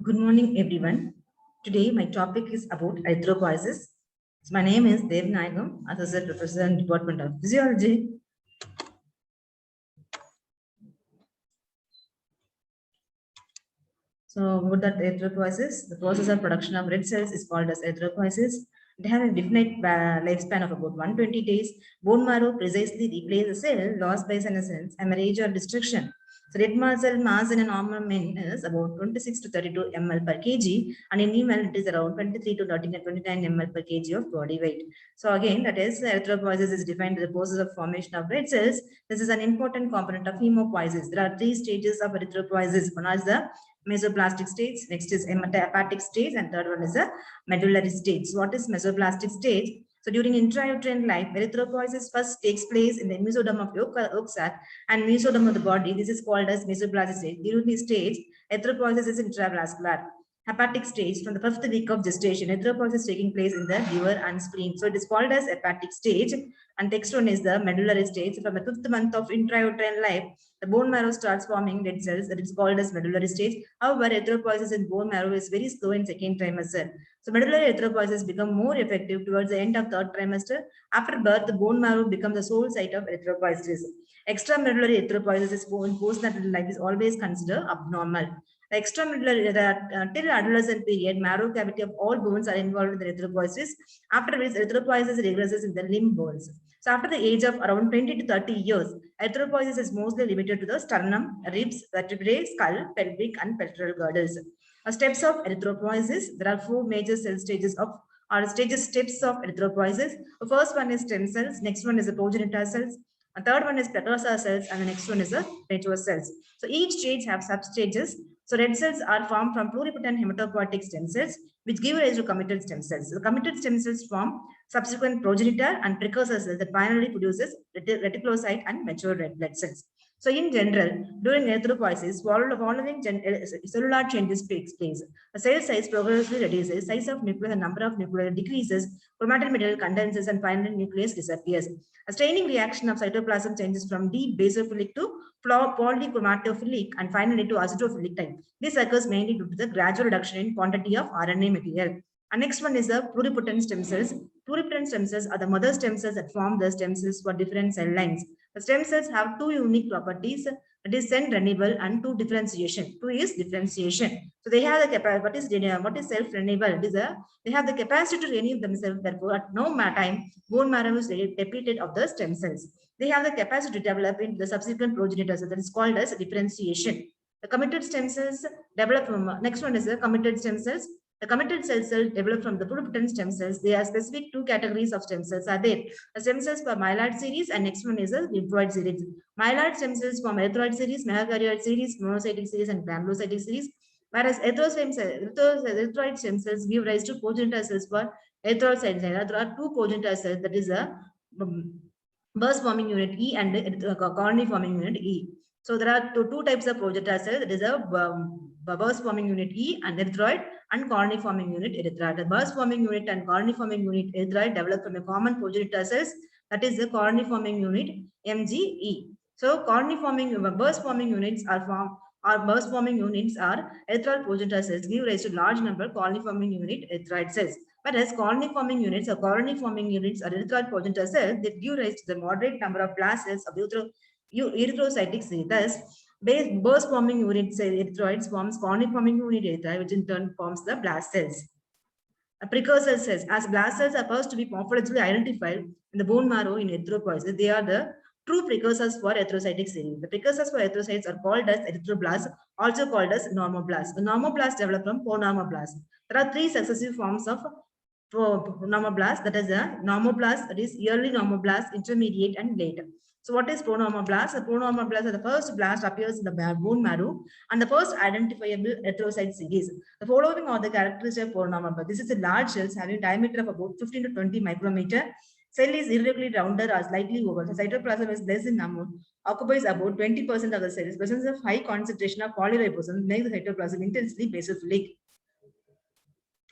Good morning, everyone. Today, my topic is about erythropoiesis. So my name is Dev Nagam, Associate Professor in Department of Physiology. So, what that erythropoiesis? The process of production of red cells is called as erythropoiesis. They have a definite lifespan of about 120 days. Bone marrow precisely replaces the cell lost by senescence, hemorrhage, or destruction. So red muscle mass in a normal man is about 26 to 32 ml per kg, and in female it is around 23 to 29 ml per kg of body weight. So again, that is erythropoiesis is defined as the process of formation of red cells. This is an important component of hemopoiesis. There are three stages of erythropoiesis. One is the mesoplastic stage, next is hepatic stage, and third one is a medullary stage. So what is mesoplastic stage? So during intrauterine life, erythropoiesis first takes place in the mesoderm of yolk sac and mesoderm of the body. This is called as mesoplastic stage. During this stage, erythropoiesis is intravascular. Hepatic stage, from the 5th week of gestation, erythropoiesis is taking place in the liver and spleen. So it is called as hepatic stage. And next one is the medullary stage. From the 5th month of intrauterine life, the bone marrow starts forming red cells. That is called as medullary stage. However, erythropoiesis in bone marrow is very slow in second trimester. So medullary erythropoiesis become more effective towards the end of third trimester. After birth, the bone marrow becomes the sole site of erythropoiesis. Extramedullary erythropoiesis is in postnatal life is always considered abnormal. The extramedullary, till adolescent period, marrow cavity of all bones are involved in the erythropoiesis, after which erythropoiesis regresses in the limb bones. So after the age of around 20 to 30 years, erythropoiesis is mostly limited to the sternum, ribs, vertebrae, skull, pelvic, and pectoral girdles. Steps of erythropoiesis. There are four major cell stages of steps of erythropoiesis. The first one is stem cells, next one is the progenitor cells, the third one is precursor cells, and the next one is the mature cells. So each stage have substages. So red cells are formed from pluripotent hematopoietic stem cells, which give rise to committed stem cells. The committed stem cells form subsequent progenitor and precursor cells that finally produces reticulocyte and mature red blood cells. So in general, during erythropoiesis, following cellular changes takes place. The cell size progressively reduces, size of nucleus and number of nuclei decreases, chromatin material condenses, and finally nucleus disappears. A staining reaction of cytoplasm changes from deep basophilic to polychromatophilic and finally to acidophilic type. This occurs mainly due to the gradual reduction in quantity of RNA material. And next one is the pluripotent stem cells. Pluripotent stem cells are the mother stem cells that form the stem cells for different cell lines. The stem cells have two unique properties, that is self-renewal and two differentiation. Two is differentiation. So they have the capacity. What is self-renewal? It is they have the capacity to renew themselves. Therefore, at no time, bone marrow is depleted of the stem cells. They have the capacity to develop into the subsequent progenitors. So that is called as differentiation. The committed stem cells develop from next one is the committed stem cells. The committed cells develop from the pluripotent stem cells. There are specific two categories of stem cells are there. The stem cells for myeloid series and next one is a lymphoid series. Myeloid stem cells form erythroid series, megakaryoid series, monocytic series, and granulocytic series. Whereas erythroid stem cells give rise to progenitor cells for erythrocyte. There are two progenitor cells, that is a burst forming unit E and colony forming unit E. So there are two types of progenitor cells. That is a burst forming unit E and erythroid, and colony forming unit erythroid. The burst forming unit and colony forming unit erythroid develop from a common progenitor cells, that is the colony forming unit MGE. So colony forming burst forming units are formed. Our burst forming units are erythroid progenitor cells give rise to large number colony forming unit erythroid cells. Whereas colony forming units or erythroid progenitor cells that give rise to the moderate number of blast cells of erythrocytic cells. Thus, burst forming unit erythroids forms colony forming unit erythroid, which in turn forms the blast cells. Precursor cells, as blast cells are first to be morphologically identified in the bone marrow in erythropoiesis, they are the true precursors for erythrocytic series. The precursors for erythrocytes are called as erythroblasts, also called as normoblasts. The normoblasts develop from pronormoblasts. There are three successive forms of normoblasts, that is a normoblast, that is early normoblast, intermediate, and late. So what is pronormoblast? The pronormoblast is the first blast appears in the bone marrow and the first identifiable erythrocyte series. The following are the characteristics of pronormoblast. This is a large cells having diameter of about 15 to 20 micrometer. Cell is irregularly rounded or slightly oval. The cytoplasm is less in number, occupies about 20% of the cells. Presence of high concentration of polyribosomes makes the cytoplasm intensely basophilic.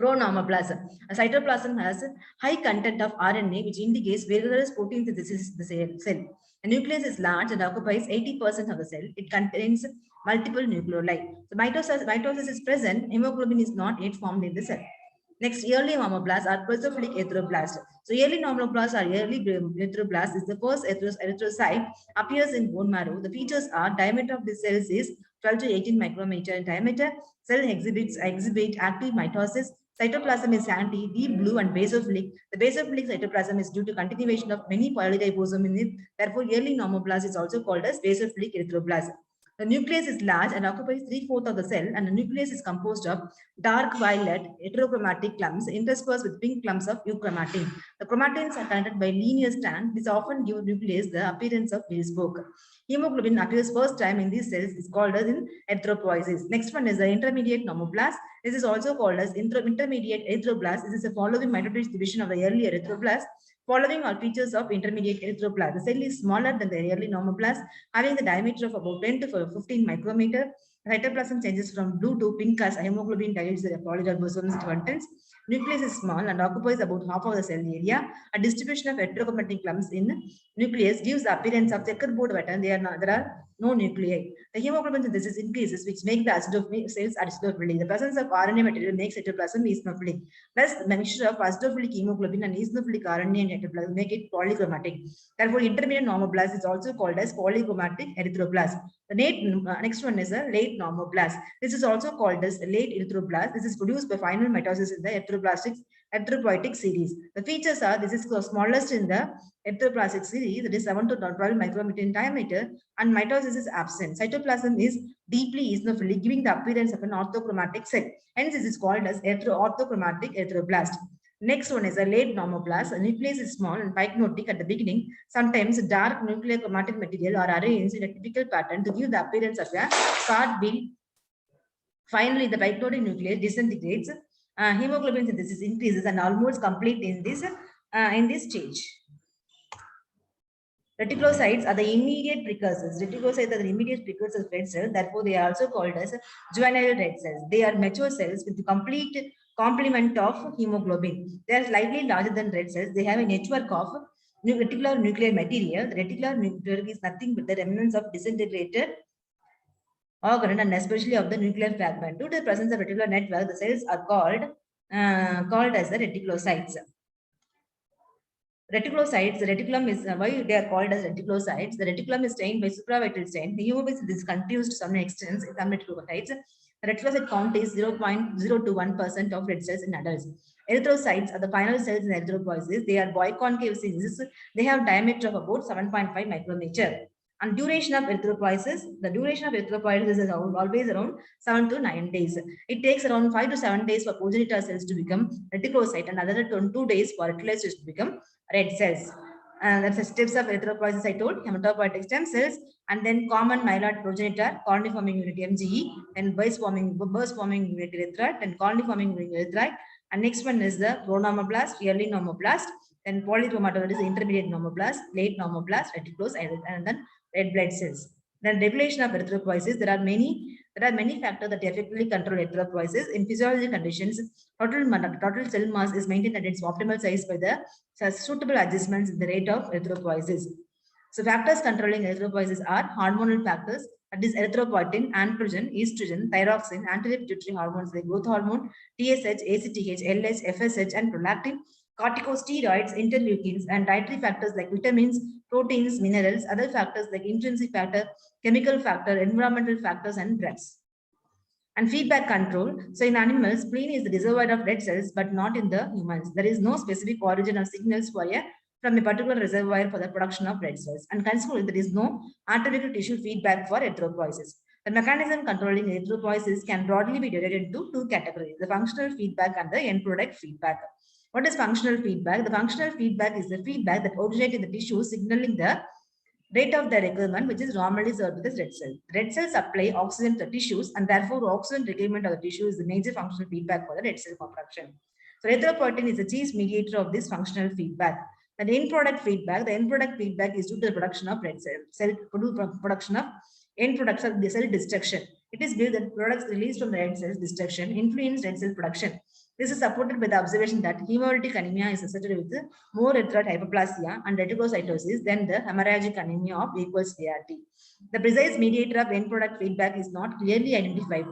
Pronormoplasm. A cytoplasm has high content of RNA, which indicates vigorous protein synthesis in the cell. The nucleus is large and occupies 80% of the cell. It contains multiple nucleoli. So mitosis is present. Hemoglobin is not yet formed in the cell. Next, early normoblasts are basophilic erythroblasts. So early normoblasts or early erythroblasts is the first erythrocyte appears in bone marrow. The features are diameter of the cells is 12 to 18 micrometer in diameter. Cell exhibit active mitosis. Cytoplasm is sandy, deep blue, and basophilic. The basophilic cytoplasm is due to continuation of many polyribosome in it. Therefore, early normoblast is also called as basophilic erythroblasm. The nucleus is large and occupies 3/4 of the cell, and the nucleus is composed of dark violet heterochromatic clumps interspersed with pink clumps of euchromatin. The chromatins are connected by linear strands. This often gives nucleus the appearance of wheel spoke. Hemoglobin appears first time in these cells is called as in erythropoiesis. Next one is the intermediate normoblast. This is also called as intermediate erythroblast. This is the following mitotic division of the early erythroblast. Following are features of intermediate erythroblast. The cell is smaller than the early normoblast, having the diameter of about 10 to 15 micrometer. Cytoplasm changes from blue to pink as hemoglobin dilutes the polyribosomes contents. Nucleus is small and occupies about half of the cell area. A distribution of heterochromatic clumps in nucleus gives the appearance of checkerboard pattern. There are no nuclei. The hemoglobin synthesis increases, which make the acidophilic cells acidophilic. The presence of RNA material makes cytoplasm eosinophilic. Thus, the mixture of acidophilic hemoglobin and eosinophilic RNA and cytoplasm make it polychromatic. Therefore, intermediate normoblast is also called as polychromatic erythroblast. The next one is a late normoblast. This is also called as late erythroblast. This is produced by final mitosis in the erythropoietic series. The features are this is the smallest in the erythroplastic series, that is 7 to 12 micrometer in diameter, and mitosis is absent. Cytoplasm is deeply eosinophilic, giving the appearance of an orthochromatic cell. Hence, this is called as orthochromatic erythroblast. Next one is a late normoblast. The nucleus is small and pycnotic at the beginning. Sometimes dark nuclear chromatin material are arranged in a typical pattern to give the appearance of a card-wheel. Finally, the pycnotic nucleus disintegrates. Hemoglobin synthesis increases and almost complete in this stage. Reticulocytes are the immediate precursors. Reticulocytes are the immediate precursors of red cells. Therefore, they are also called as juvenile red cells. They are mature cells with the complete complement of hemoglobin. They are slightly larger than red cells. They have a network of reticular nuclear material. The reticular nuclear is nothing but the remnants of disintegrated organ and especially of the nuclear fragment. Due to the presence of reticular network, the cells are called as the reticulocytes. Reticulocytes, the reticulum is why they are called as reticulocytes. The reticulum is stained by supravital stain. The hemoglobin is confused to some extent in some reticulocytes. The reticulocyte count is 0.0 to 1% of red cells in adults. Erythrocytes are the final cells in erythropoiesis. They are biconcave cells. They have diameter of about 7.5 micrometer. And duration of erythropoiesis, the duration of erythropoiesis is always around 7 to 9 days. It takes around 5 to 7 days for progenitor cells to become reticulocyte and another 2 days for reticulocytes to become red cells. And that's the steps of erythropoiesis I told, hematopoietic stem cells, and then common myeloid progenitor, colony forming unit MGE, and burst forming unit erythroid, and colony forming unit erythroid. And next one is the pronormoblast, early normoblast, then polychromatoid is intermediate normoblast, late normoblast, reticulocyte, and then red blood cells. Then regulation of erythropoiesis, there are many factors that effectively control erythropoiesis. In physiological conditions, total cell mass is maintained at its optimal size by the suitable adjustments in the rate of erythropoiesis. So factors controlling erythropoiesis are hormonal factors, that is erythropoietin, androgen, estrogen, thyroxine, anti-pituitary hormones like growth hormone, TSH, ACTH, LH, FSH, and prolactin, corticosteroids, interleukins, and dietary factors like vitamins, proteins, minerals, other factors like intrinsic factor, chemical factor, environmental factors, and drugs. And feedback control. So in animals, spleen is the reservoir of red cells, but not in the humans. There is no specific origin of signals from a particular reservoir for the production of red cells. And consequently, there is no arterial tissue feedback for erythropoiesis. The mechanism controlling erythropoiesis can broadly be divided into 2 categories: the functional feedback and the end product feedback. What is functional feedback? The functional feedback is the feedback that originates in the tissue, signaling the rate of the requirement, which is normally served with the red cell. Red cells supply oxygen to the tissues, and therefore oxygen requirement of the tissue is the major functional feedback for the red cell production. So erythropoietin is the chief mediator of this functional feedback. And end product feedback, the end product feedback is due to the production of red production of end products of the cell destruction. It is believed that products released from the red cells destruction influence red cell production. This is supported by the observation that hemolytic anemia is associated with more erythroid hyperplasia and reticulocytosis than the hemorrhagic anemia of equal severity. The precise mediator of end product feedback is not clearly identified.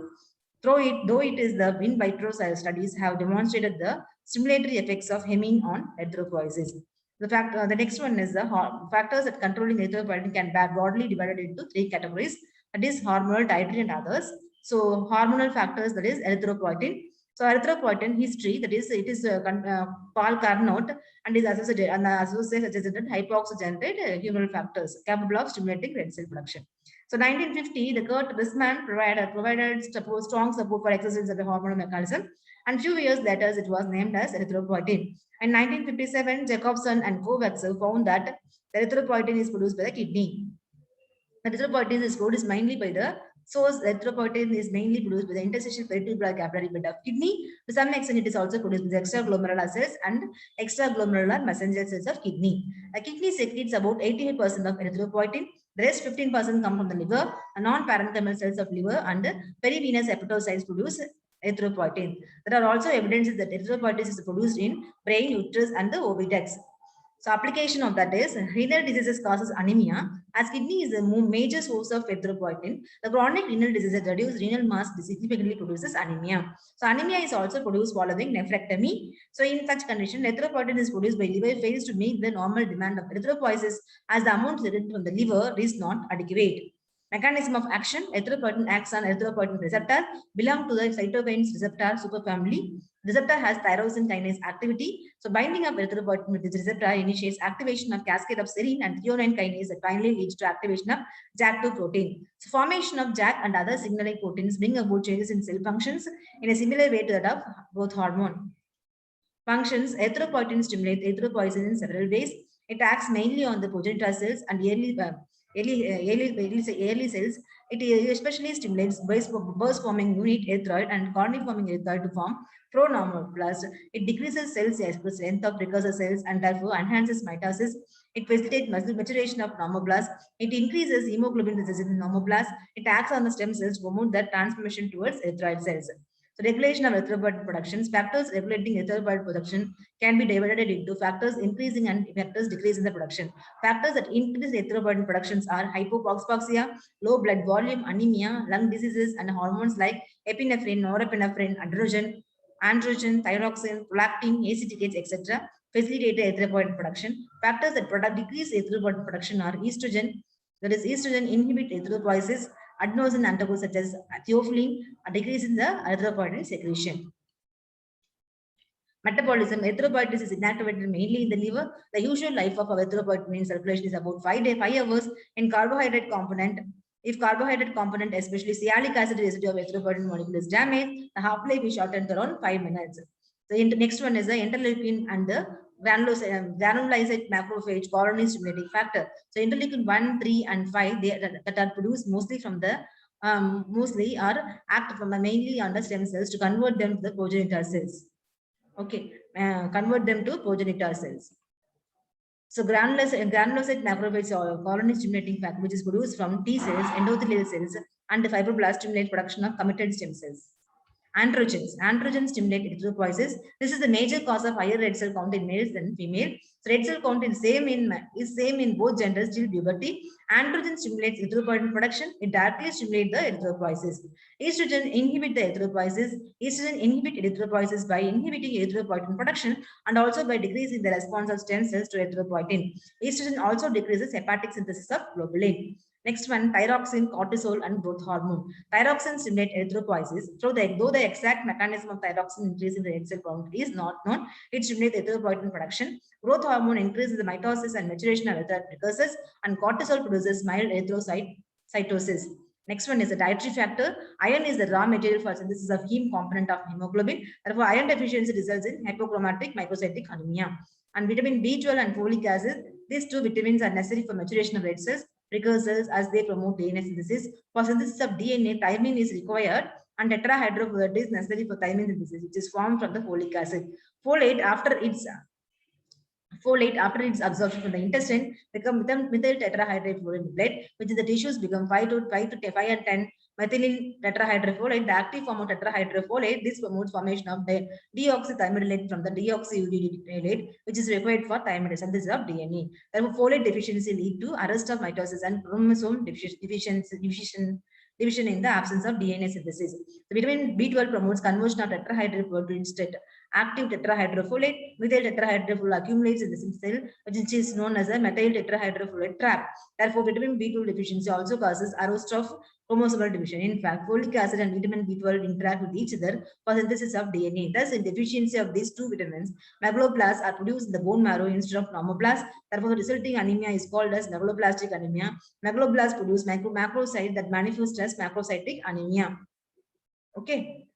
Though it is the in vitro studies have demonstrated the stimulatory effects of hemine on erythropoiesis. The next one is the factors that controlling erythropoietin can be broadly divided into three categories. That is hormonal, dietary, and others. So hormonal factors, that is erythropoietin. So erythropoietin history, that is it is Paul Carnot and is associated and associated hypoxygenate humoral factors capable of stimulating red cell production. So 1950, the Kurt Wissman provided strong support for exercise of the hormonal mechanism, and few years later it was named as erythropoietin. In 1957, Jacobson and Kovacs found that erythropoietin is produced by the kidney. Erythropoietin is produced mainly by the source. Erythropoietin is mainly produced by the interstitial peritubular capillary bed of kidney. To some extent, it is also produced by the extraglomerular cells and extraglomerular messenger cells of kidney. A kidney secretes about 88% of erythropoietin. The rest 15% come from the liver. Non-parenchymal cells of liver and perivenous hepatocytes produce erythropoietin. There are also evidences that erythropoietin is produced in brain, uterus, and the oviducts. So application of that is renal diseases causes anemia. As kidney is a major source of erythropoietin, the chronic renal disease that reduce renal mass significantly produces anemia. So anemia is also produced following nephrectomy. So in such condition, erythropoietin is produced by liver fails to meet the normal demand of erythropoiesis as the amount derived from the liver is not adequate. Mechanism of action: erythropoietin acts on erythropoietin receptor, belong to the cytokines receptor superfamily. Receptor has tyrosine kinase activity. So binding of erythropoietin with this receptor initiates activation of cascade of serine and threonine kinase that finally leads to activation of JAK2 protein. So formation of JAK and other signaling proteins bring about changes in cell functions in a similar way to that of growth hormone. Functions: erythropoietin stimulates erythropoiesis in several ways. It acts mainly on the progenitor cells and early cells. It especially stimulates burst-forming unit erythroid and colony-forming erythroid to form pro-normoblast. It decreases cell strength of precursor cells and therefore enhances mitosis. It facilitates maturation of normoblasts. It increases hemoglobin synthesis in normoblasts. It acts on the stem cells to promote the transformation towards erythroid cells. So regulation of erythropoietin production. Factors regulating erythropoietin production can be divided into factors increasing and factors decreasing the production. Factors that increase erythropoietin productions are hypoxia, low blood volume, anemia, lung diseases, and hormones like epinephrine, norepinephrine, androgen, thyroxine, prolactin, acetates, etc. facilitate erythropoietin production. Factors that decrease erythropoietin production are estrogen. That is, estrogen inhibit erythropoiesis. Adenosine antagonists such as theophylline decrease in the erythropoietin secretion. Metabolism: erythropoiesis is inactivated mainly in the liver. The usual life of erythropoietin in circulation is about 5 hours. In carbohydrate component, if carbohydrate component, especially sialic acid residue of erythropoietin molecule is damaged, the half-life is shortened to around 5 minutes. The next one is the interleukin and the granulocyte macrophage colony stimulating factor. So interleukin 1, 3, and 5 that are produced mostly from the mostly are act from mainly on the stem cells to convert them to the progenitor cells. Okay, convert them to progenitor cells. So granulocyte macrophage colony stimulating factor, which is produced from T cells, endothelial cells, and the fibroblast stimulate production of committed stem cells. Androgens. Androgens stimulate erythropoiesis. This is the major cause of higher red cell count in males than female. So red cell count is same in both genders till puberty. Androgen stimulates erythropoietin production. It directly stimulates the erythropoiesis. Estrogen inhibit the erythropoiesis. Estrogen inhibit erythropoiesis by inhibiting erythropoietin production and also by decreasing the response of stem cells to erythropoietin. Estrogen also decreases hepatic synthesis of globulin. Next one, thyroxine, cortisol, and growth hormone. Thyroxine stimulate erythropoiesis. Though the exact mechanism of thyroxine increasing the red cell count is not known, it stimulates erythropoietin production. Growth hormone increases the mitosis and maturation of erythroid precursors, and cortisol produces mild erythrocytosis. Next one is the dietary factor. Iron is the raw material for synthesis of heme component of hemoglobin. Therefore, iron deficiency results in hypochromatic microcytic anemia. And vitamin B12 and folic acid, these two vitamins are necessary for maturation of red cells precursors as they promote DNA synthesis. For synthesis of DNA, thymine is required and tetrahydrofolate is necessary for thymine synthesis, which is formed from the folic acid. Folate, after its absorption from the intestine, become methyl tetrahydrofolate in blood, which in the tissues become 5 and 10 methylene tetrahydrofolate, the active form of tetrahydrofolate. This promotes formation of the deoxythymidylate from the deoxyuracilate, which is required for thymidine synthesis of DNA. Therefore, folate deficiency lead to arrest of mitosis and chromosome division in the absence of DNA synthesis. The vitamin B12 promotes conversion of tetrahydrofolate to instead active tetrahydrofolate. Methyl tetrahydrofolate accumulates in the cell, which is known as a methyl tetrahydrofolate trap. Therefore, vitamin B12 deficiency also causes arrest of chromosomal division. In fact, folic acid and vitamin B12 interact with each other for synthesis of DNA. Thus, in deficiency of these two vitamins, megaloblasts are produced in the bone marrow instead of normoblasts. Therefore, the resulting anemia is called as megaloblastic anemia. Megaloblasts produce macrocyte that manifest as macrocytic anemia. Okay.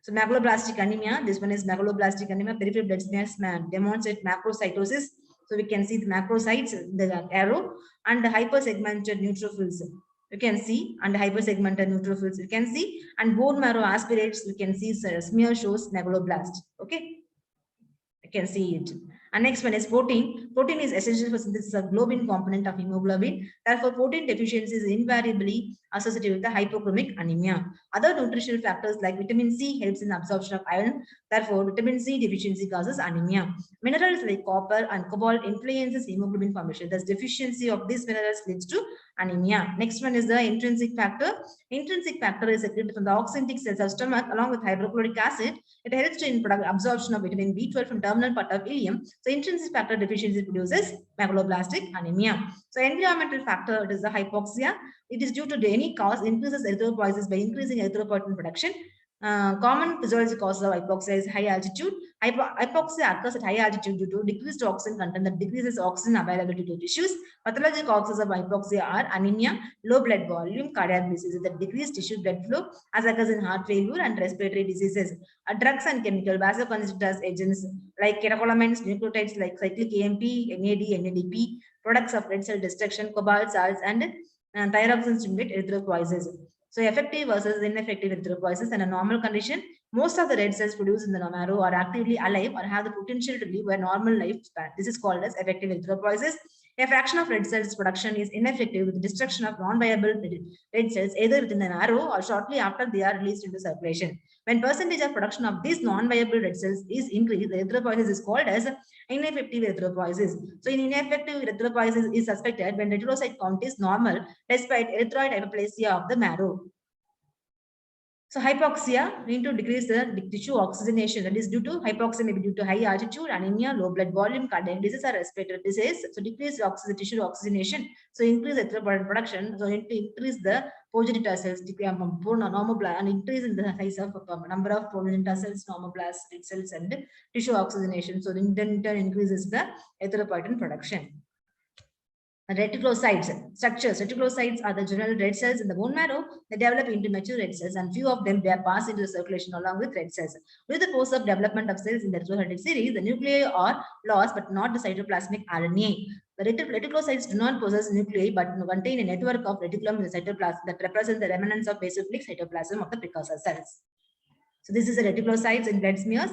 So megaloblastic anemia, this one is megaloblastic anemia, peripheral blood smears demonstrate macrocytosis. So we can see the macrocytes, the arrow, and the hypersegmented neutrophils. You can see, and hypersegmented neutrophils you can see, and bone marrow aspirates, you can see smear shows megaloblast. Okay, you can see it. And next one is protein. Protein is essential for synthesis of globin component of hemoglobin. Therefore, protein deficiency is invariably associated with the hypochromic anemia. Other nutritional factors like vitamin C helps in absorption of iron. Therefore, vitamin C deficiency causes anemia. Minerals like copper and cobalt influences hemoglobin formation. Thus, deficiency of these minerals leads to anemia. Next one is the intrinsic factor. Intrinsic factor is secreted from the oxyntic cells of stomach along with hydrochloric acid. It helps to absorption of vitamin B12 from terminal part of ileum. So intrinsic factor deficiency produces megaloblastic anemia. So environmental factor, it is the hypoxia. It is due to any cause increases erythropoiesis by increasing erythropoietin production. Common physiological causes of hypoxia is high altitude. Hypoxia occurs at high altitude due to decreased oxygen content that decreases oxygen availability to tissues. Pathological causes of hypoxia are anemia, low blood volume, cardiac diseases that decrease tissue blood flow, as occurs in heart failure and respiratory diseases. Drugs and chemical vasoconstrictors agents like catecholamines, nucleotides like cyclic AMP, NAD, NADP, products of red cell destruction, cobalt salts, and thyroxine stimulate erythropoiesis. So effective versus ineffective erythropoiesis in a normal condition, most of the red cells produced in the marrow are actively alive or have the potential to live a normal lifespan. This is called as effective erythropoiesis. A fraction of red cells production is ineffective with the destruction of non-viable red cells either within the marrow or shortly after they are released into circulation. When percentage of production of these non-viable red cells is increased, the erythropoiesis is called as ineffective erythropoiesis. So ineffective erythropoiesis is suspected when reticulocyte count is normal despite erythroid hyperplasia of the marrow. So hypoxia need to decrease the tissue oxygenation. That is due to hypoxia may be due to high altitude, anemia, low blood volume, cardiac disease, or respiratory disease. So decrease tissue oxygenation. So increase erythropoietin production. So increase the progenitor cells, normoblast, and increase in the size of number of progenitor cells, normoblasts, red cells, and tissue oxygenation. So then in turn increases the erythropoietin production. Reticulocytes structures. Reticulocytes are the general red cells in the bone marrow. They develop into mature red cells, and few of them pass into the circulation along with red cells. With the course of development of cells in the retrocytic series, the nuclei are lost, but not the cytoplasmic RNA. The reticulocytes do not possess nuclei, but contain a network of reticulum in the cytoplasm that represents the remnants of basophilic cytoplasm of the precursor cells. So this is the reticulocytes in blood smears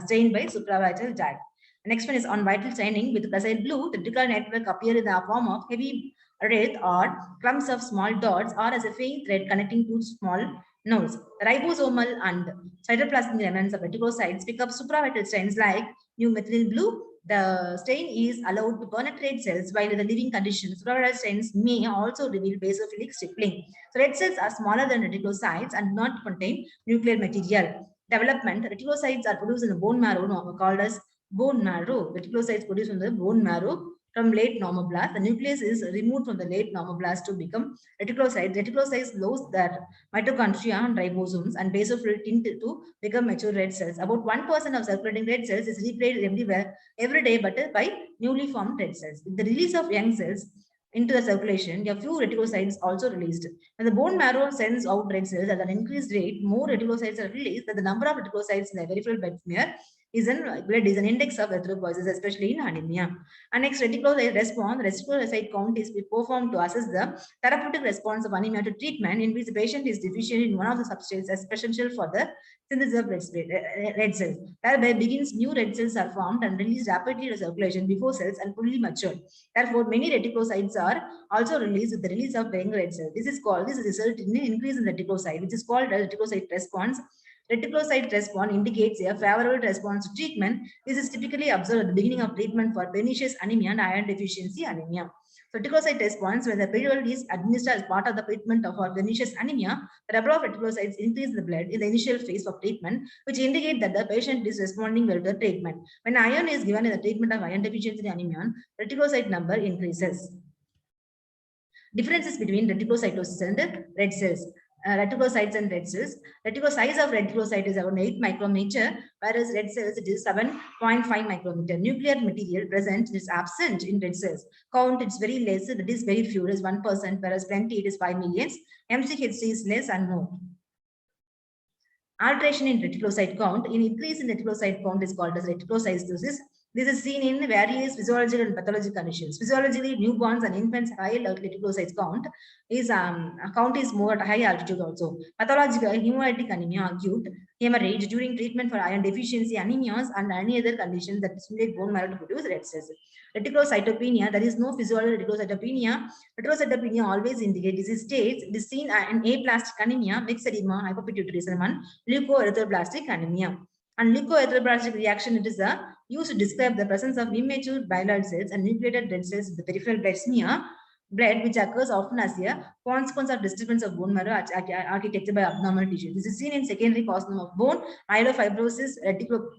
stained by supravital dye. The next one is on vital staining with precise blue. The reticular network appear in the form of heavy red or clumps of small dots or as a faint thread connecting two small nodes. The ribosomal and cytoplasmic remnants of reticulocytes pick up supravital stains like new methylene blue. The stain is allowed to penetrate cells while in the living condition. Supravital stains may also reveal basophilic stippling. So red cells are smaller than reticulocytes and do not contain nuclear material. Development. Reticulocytes are produced in the bone marrow called as bone marrow. Reticulocytes produced from the bone marrow from late normoblast. The nucleus is removed from the late normoblast to become reticulocytes. Reticulocytes lose their mitochondria and ribosomes and basophil tint to become mature red cells. About 1% of circulating red cells is replayed everywhere every day, but by newly formed red cells. With the release of young cells into the circulation, a few reticulocytes also released. When the bone marrow sends out red cells at an increased rate, more reticulocytes are released than the number of reticulocytes in the peripheral blood smear is an index of erythropoiesis, especially in anemia. And next, reticulocyte response. Reticulocyte count is performed to assess the therapeutic response of anemia to treatment in which the patient is deficient in one of the substrates essential for the synthesis of red cells. Thereby begins new red cells are formed and released rapidly to circulation before cells are fully matured. Therefore, many reticulocytes are also released with the release of young red cells. This result in an increase in reticulocyte, which is called as reticulocyte response. Reticulocyte response indicates a favorable response to treatment. This is typically observed at the beginning of treatment for pernicious anemia and iron deficiency anemia. Reticulocyte response, when the period is administered as part of the treatment of pernicious anemia, the number of reticulocytes increase in the blood in the initial phase of treatment, which indicate that the patient is responding well to the treatment. When iron is given in the treatment of iron deficiency anemia, reticulocyte number increases. Differences between reticulocytosis and red cells. Reticulocytes and red cells. Size of reticulocyte is around 8 micrometer, whereas red cells it is 7.5 micrometer. Nuclear material present is absent in red cells. Count it's very less, that is very few, it is 1%, whereas plenty it is 5 millions. MCHC is less and more. Alteration in reticulocyte count. In increase in reticulocyte count is called as reticulocytosis. This is seen in various physiological and pathological conditions. Physiologically, newborns and infants high reticulocyte count is more at high altitude also. Pathological, hemolytic anemia, acute hemorrhage during treatment for iron deficiency anemias and any other conditions that stimulate bone marrow to produce red cells. Reticulocytopenia, there is no physiological reticulocytopenia. Reticulocytopenia always indicates disease states. It is seen in aplastic anemia, mixed edema, hypopituitarism, and leukoerythroblastic anemia. And leukoerythroblastic reaction, it is used to describe the presence of immature bilioid cells and nucleated red cells in the peripheral blood smear, which occurs often as a consequence of disturbance of bone marrow architecture by abnormal tissue. This is seen in secondary carcinoma of bone, myelofibrosis,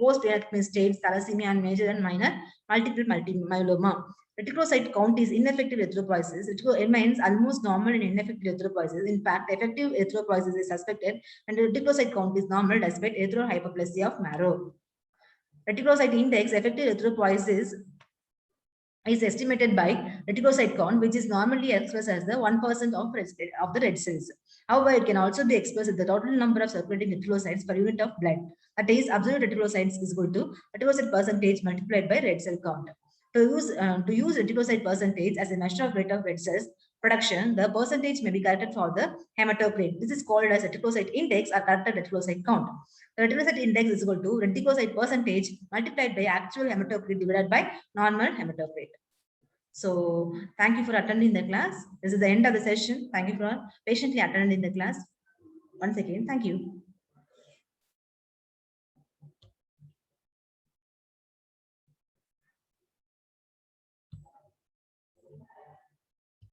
post-reticular states, thalassemia, and major and minor multiple myeloma. Reticulocyte count is ineffective erythropoiesis. It remains almost normal in ineffective erythropoiesis. In fact, effective erythropoiesis is suspected and the reticulocyte count is normal despite erythrohypoplasia of marrow. Reticulocyte index, effective erythropoiesis is estimated by reticulocyte count, which is normally expressed as the 1% of the red cells. However, it can also be expressed as the total number of circulating reticulocytes per unit of blood. That is, absolute reticulocytes is equal to reticulocyte percentage multiplied by red cell count. To use reticulocyte percentage as a measure of rate of red cells production, the percentage may be corrected for the hematocrit. This is called as reticulocyte index or corrected reticulocyte count. The reticulocyte index is equal to reticulocyte percentage multiplied by actual hematocrit divided by normal hematocrit. So thank you for attending the class. This is the end of the session. Thank you for patiently attending the class. Once again, thank you.